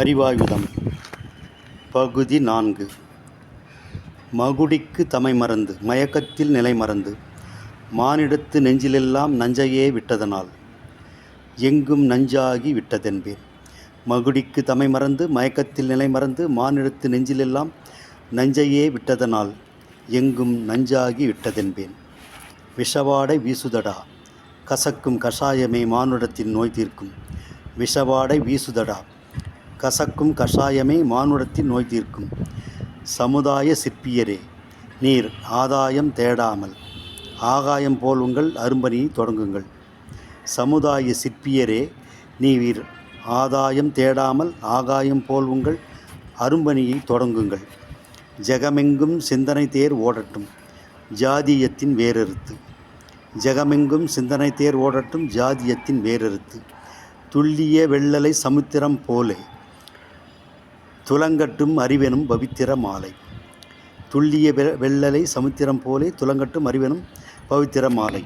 அறிவாயுதம் பகுதி 4. மகுடிக்கு தமை மறந்து மயக்கத்தில் நிலை மறந்து மானிடத்து நெஞ்சிலெல்லாம் நஞ்சையே விட்டதனால் எங்கும் நஞ்சாகி விட்டதென்பேன். மகுடிக்கு தமை மறந்து மயக்கத்தில் நிலை மறந்து மானிடத்து நெஞ்சிலெல்லாம் நஞ்சையே விட்டதனால் எங்கும் நஞ்சாகி விட்டதென்பேன். விஷவாடை வீசுதடா கசக்கும் கஷாயமே மானுடத்தின் நோய் தீர்க்கும். விஷவாடை வீசுதடா கசக்கும் கஷாயமே மானுடத்தின் நோய் தீர்க்கும். சமுதாய சிற்பியரே, நீர் ஆதாயம் தேடாமல் ஆகாயம் போல் உங்கள் அரும்பணியை தொடங்குங்கள். சமுதாய சிற்பியரே, நீர் ஆதாயம் தேடாமல் ஆகாயம் போல் உங்கள் அரும்பணியை தொடங்குங்கள். ஜெகமெங்கும் சிந்தனை தேர் ஓடட்டும் ஜாதியத்தின் வேறறுத்து. ஜெகமெங்கும் சிந்தனை தேர் ஓடட்டும் ஜாதியத்தின் வேறறுத்து. துல்லிய வெள்ளலை சமுத்திரம் போலே துலங்கட்டும் அறிவெனும் பவித்திர மாலை. துல்லிய வெள்ளலை சமுத்திரம் போலே துலங்கட்டும் அறிவெனும் பவித்திர மாலை.